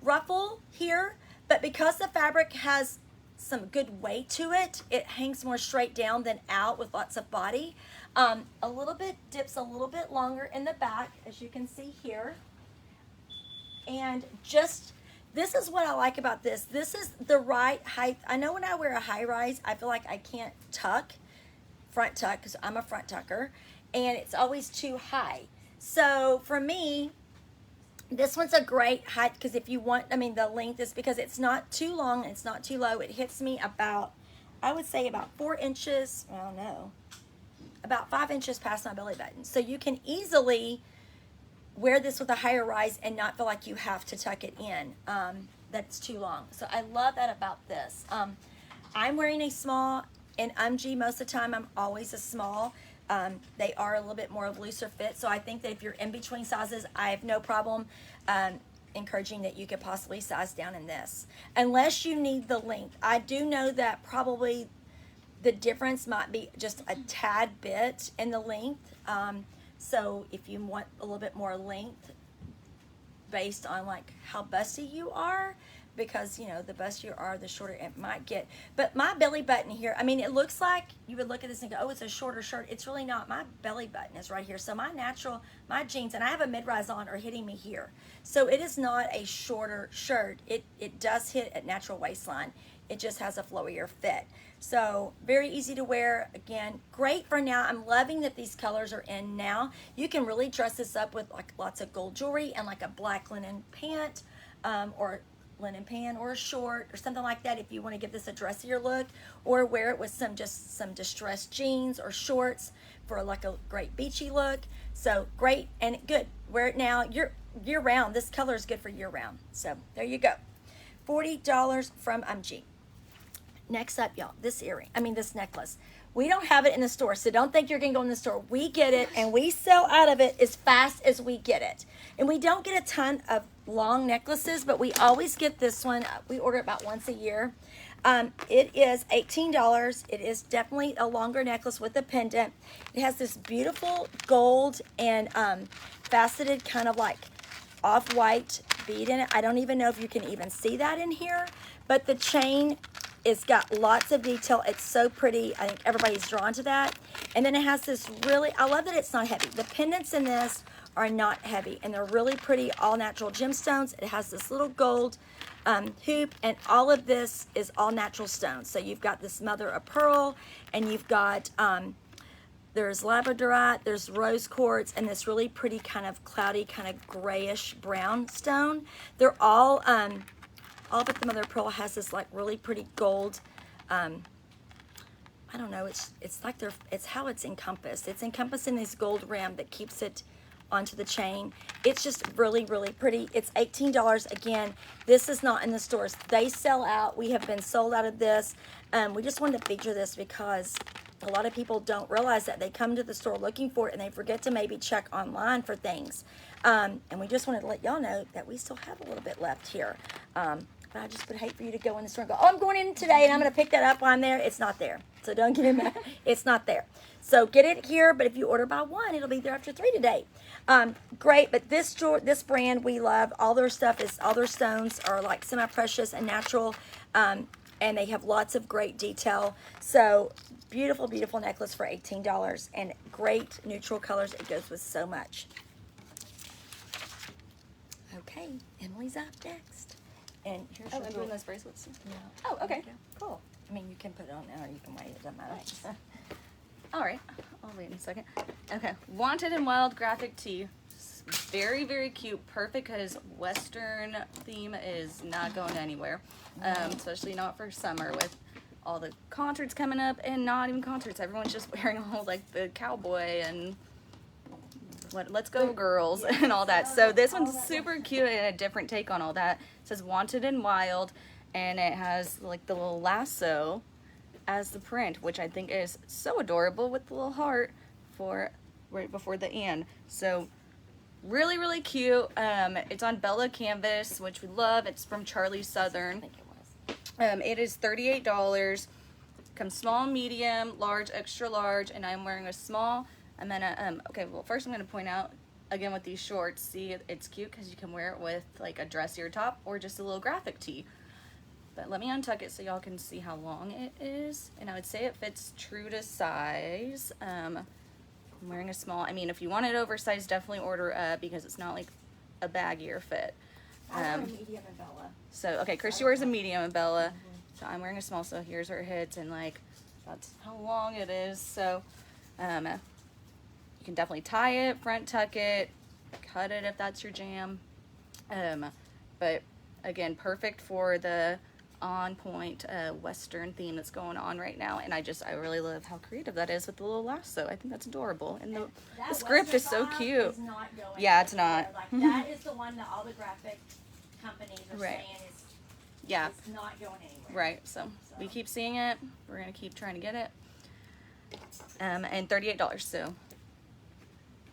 ruffle here, but because the fabric has some good weight to it, it hangs more straight down than out with lots of body. A little bit dips a little bit longer in the back, as you can see here. And just, this is what I like about this. This is the right height. I know when I wear a high rise, I feel like I can't front tuck, because I'm a front tucker, and it's always too high. So for me, this one's a great height, because if you want, the length is because it's not too long and it's not too low. It hits me about, I would say about 4 inches, I don't know, about 5 inches past my belly button. So you can easily wear this with a higher rise and not feel like you have to tuck it in. That's too long. So I love that about this. I'm wearing a small, and UMG most of the time I'm always a small. They are a little bit more of looser fit, so I think that if you're in between sizes, I have no problem encouraging that you could possibly size down in this, unless you need the length. I do know that probably the difference might be just a tad bit in the length, so if you want a little bit more length based on like how busty you are, because the bustier you are, the shorter it might get. But my belly button here, it looks like you would look at this and go, oh, it's a shorter shirt. It's really not. My belly button is right here. So my jeans, and I have a mid-rise on, are hitting me here. So it is not a shorter shirt. It does hit at natural waistline. It just has a flowier fit. So very easy to wear. Again, great for now. I'm loving that these colors are in now. You can really dress this up with like lots of gold jewelry and like a black linen pant, or linen pant or a short or something like that, if you want to give this a dressier look, or wear it with some distressed jeans or shorts for like a great beachy look. So great and good. Wear it now year round. This color is good for year round. So there you go. $40 from UMG. Next up, y'all, this necklace. We don't have it in the store, so don't think you're gonna go in the store. We get it and we sell out of it as fast as we get it. And we don't get a ton of long necklaces, but we always get this one. We order about once a year. It is $18. It is definitely a longer necklace with a pendant. It has this beautiful gold and faceted kind of like off-white bead in it. I don't even know if you can even see that in here, but the chain, it's got lots of detail. It's so pretty. I think everybody's drawn to that. And then it has this really, I love that it's not heavy. The pendants in this are not heavy, and they're really pretty, all natural gemstones. It has this little gold hoop, and all of this is all natural stones. So you've got this mother of pearl, and you've got, there's labradorite, there's rose quartz, and this really pretty kind of cloudy, kind of grayish brown stone. They're all but the mother of pearl has this like really pretty gold, I don't know, it's like it's how it's encompassed. It's encompassed in this gold rim that keeps it onto the chain. It's just really, really pretty. It's $18. Again, this is not in the stores. They sell out. We have been sold out of this. We just wanted to feature this because a lot of people don't realize that. They come to the store looking for it and they forget to maybe check online for things. And we just wanted to let y'all know that we still have a little bit left here. But I just would hate for you to go in the store and go, oh, I'm going in today and I'm going to pick that up while I'm there. It's not there. So don't get it mad. It's not there. So get it here, but if you order by one, it'll be there after 3 today. Great, but this brand we love. All their stuff is, all their stones are like semi-precious and natural, and they have lots of great detail. So beautiful, beautiful necklace for $18 and great neutral colors. It goes with so much. Okay, Emily's up next. And here's your I'm little, doing those bracelets. yeah. Oh, okay. Cool. I mean, you can put it on now or you can wait. It doesn't matter. Nice. All right, I'll wait in a second. Okay, Wanted and Wild graphic tee. Very, very cute. Perfect because Western theme is not going anywhere, especially not for summer with all the concerts coming up and not even concerts. Everyone's just wearing all like the cowboy and what Let's Go Girls and all that. So this one's super cute and a different take on all that. It says Wanted and Wild, and it has like the little lasso as the print, which I think is so adorable with the little heart for right before the and. So really, really cute. It's on Bella canvas, which we love. It's from Charlie Southern. I think it was. It is $38. Comes small, medium, large, extra large, and I'm wearing a small. I'm gonna okay, well first I'm gonna point out again with these shorts, see it's cute because you can wear it with like a dressier top or just a little graphic tee. But let me untuck it so y'all can see how long it is. And I would say it fits true to size. I'm wearing a small. I mean, if you want it oversized, definitely order up because it's not like a baggier fit. I want a medium and Bella. So, okay, Christy wears a medium and Bella. So I'm wearing a small, so here's where it hits. And like, that's how long it is. So, you can definitely tie it, front tuck it, cut it if that's your jam. But again, perfect for the on point Western theme that's going on right now, and I really love how creative that is with the little lasso. I think that's adorable, and the script is so cute. Is not going Yeah, it's anywhere. not. Like, that is the one that all the graphic companies are Right. saying is Yeah, it's not going anywhere. right. So we keep seeing it. We're gonna keep trying to get it. And $38. So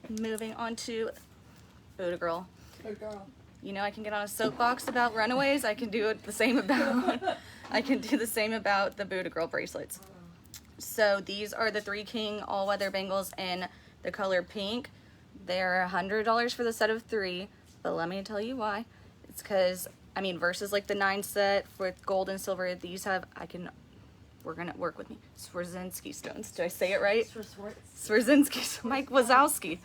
moving on to Buddha Girl. Good girl. You know, I can get on a soapbox about runaways. I can do it the same about the Buddha Girl bracelets. So these are the 3 King all-weather bangles in the color pink. They're $100 for the set of 3, but let me tell you why. It's because, I mean, versus like the 9 set with gold and silver, these have, we're gonna work with me, Swarovski stones. Did I say it right? Swarovski, Mike Wazowski.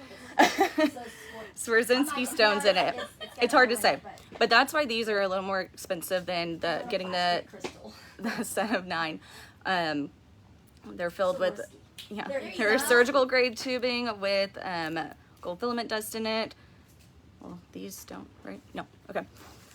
Swarovski stones in it. It's hard to say, but that's why these are a little more expensive than getting the set of 9. They're filled with, yeah, they're surgical grade tubing with gold filament dust in it. Well, these don't, right? No, okay.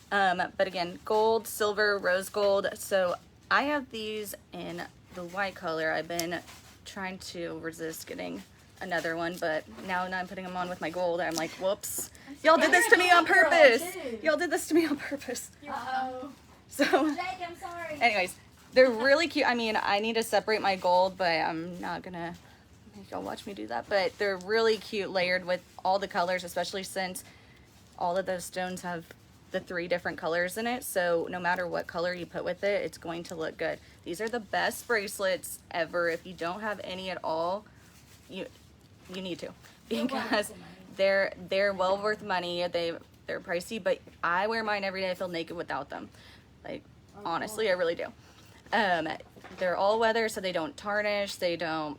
But again, gold, silver, rose gold. So I have these in the white color. I've been trying to resist getting another one, but now that I'm putting them on with my gold, I'm like, whoops. Y'all did this to me on purpose. Y'all did this to me on purpose. Uh-oh. So, Jake, I'm sorry. anyways, they're really cute. I mean, I need to separate my gold, but I'm not gonna make y'all watch me do that. But they're really cute, layered with all the colors, especially since all of those stones have the 3 different colors in it. So no matter what color you put with it, it's going to look good. These are the best bracelets ever. If you don't have any at all, you need to, because they're well worth money. They're pricey, but I wear mine every day. I feel naked without them. Like, honestly, I really do. They're all weather, so they don't tarnish. They don't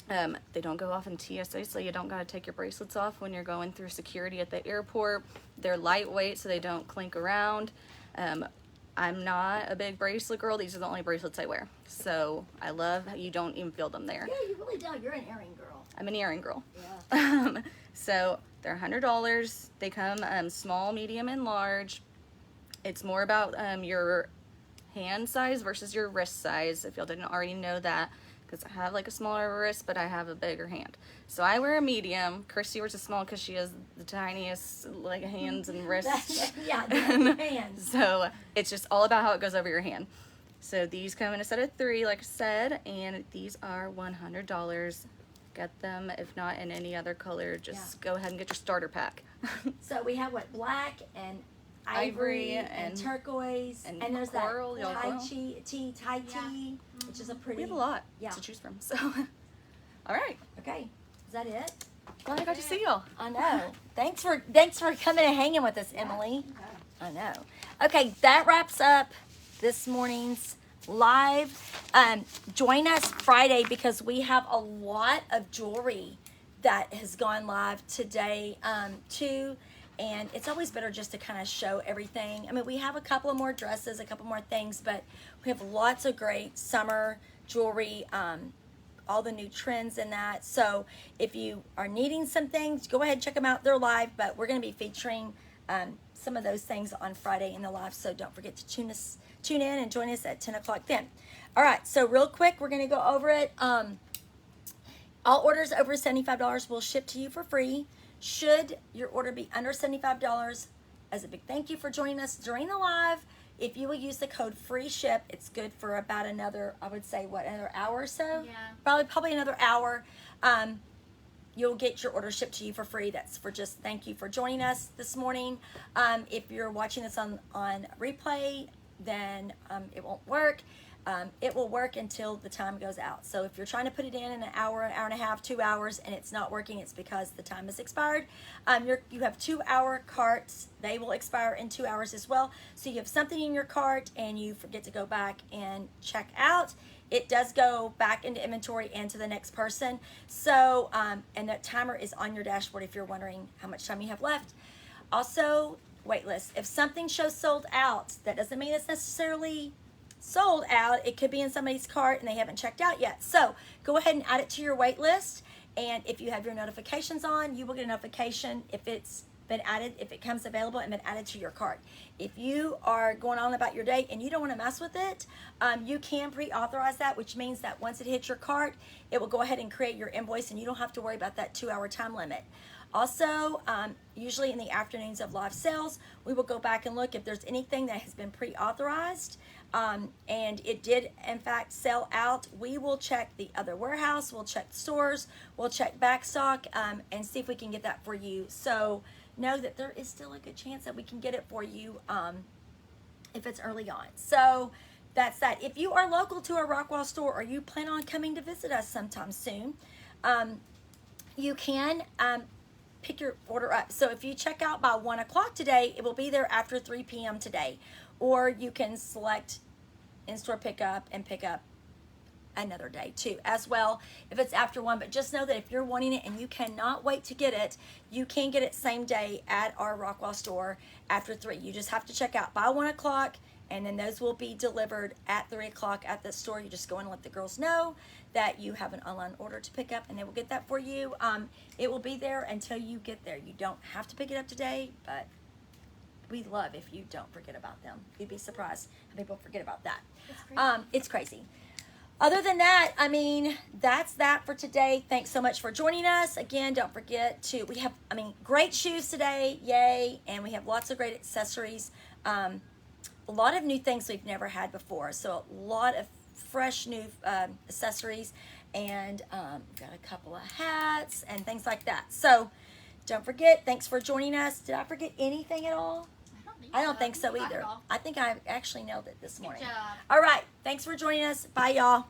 go off in TSA, so you don't gotta take your bracelets off when you're going through security at the airport. They're lightweight, so they don't clink around. I'm not a big bracelet girl. These are the only bracelets I wear. So I love how you don't even feel them there. Yeah, you really don't. You're an earring girl. I'm an earring girl. Yeah. So they're $100. They come small, medium, and large. It's more about your hand size versus your wrist size, if y'all didn't already know that, because I have like a smaller wrist, but I have a bigger hand. So I wear a medium. Christy wears a small because she has the tiniest like hands and wrists. Yeah, the hands. So it's just all about how it goes over your hand. So these come in a set of 3, like I said, and these are $100. Get them. If not in any other color, just go ahead and get your starter pack. So we have what, black and ivory and and turquoise, and and there's coral, that yellow. Tai Chi, which is a pretty. We have a lot Yeah. to choose from. So, all right. Okay, is that it? Glad I got to see y'all. I know. Thanks for coming and hanging with us, Emily. I know. Okay, that wraps up this morning's live. Join us Friday because we have a lot of jewelry that has gone live today too. And it's always better just to kind of show everything. I mean, we have a couple of more dresses, a couple more things, but we have lots of great summer jewelry, all the new trends in that. So if you are needing some things, go ahead and check them out. They're live, but we're going to be featuring some of those things on Friday in the live. So don't forget to tune in and join us at 10 o'clock then. All right, so real quick, we're going to go over it. All orders over $75 will ship to you for free. Should your order be under $75, as a big thank you for joining us during the live, if you will use the code free ship, it's good for about another, I would say, another hour or so? Yeah. Probably another hour. You'll get your order shipped to you for free. That's for just thank you for joining us this morning. If you're watching this on replay, then it won't work. It will work until the time goes out. So if you're trying to put it in an hour and a half, 2 hours, and it's not working, it's because the time has expired. You have 2-hour carts. They will expire in 2 hours as well. So you have something in your cart and you forget to go back and check out. It does go back into inventory and to the next person. So, and that timer is on your dashboard if you're wondering how much time you have left. Also, wait list. If something shows sold out, that doesn't mean it's necessarily sold out. It could be in somebody's cart and they haven't checked out yet. So go ahead and add it to your wait list. And if you have your notifications on, you will get a notification if it's been added, if it comes available and been added to your cart. If you are going on about your day and you don't want to mess with it, you can pre-authorize that, which means that once it hits your cart, it will go ahead and create your invoice and you don't have to worry about that 2-hour time limit. Also, usually in the afternoons of live sales, we will go back and look if there's anything that has been pre-authorized and it did in fact sell out. We will check the other warehouse, we'll check the stores, we'll check back stock and see if we can get that for you. So know that there is still a good chance that we can get it for you if it's early on. So that's that. If you are local to a Rockwall store or you plan on coming to visit us sometime soon, you can pick your order up. So if you check out by 1 o'clock today, it will be there after 3 p.m. today. Or you can select in-store pickup and pick up another day too as well if it's after 1. But just know that if you're wanting it and you cannot wait to get it, you can get it same day at our Rockwall store after 3. You just have to check out by 1 o'clock and then those will be delivered at 3 o'clock at the store. You just go and let the girls know that you have an online order to pick up and they will get that for you. It will be there until you get there. You don't have to pick it up today, but we love if you don't forget about them. You'd be surprised how people forget about that. It's crazy. Other than that, I mean, that's that for today. Thanks so much for joining us. Again, don't forget to, we have, great shoes today, yay, and we have lots of great accessories. A lot of new things we've never had before, so a lot of fresh new accessories, and got a couple of hats and things like that. So don't forget, thanks for joining us. Did I forget anything at all? I don't think so either. I think I actually nailed it this morning. Good job. All right. Thanks for joining us. Bye, y'all.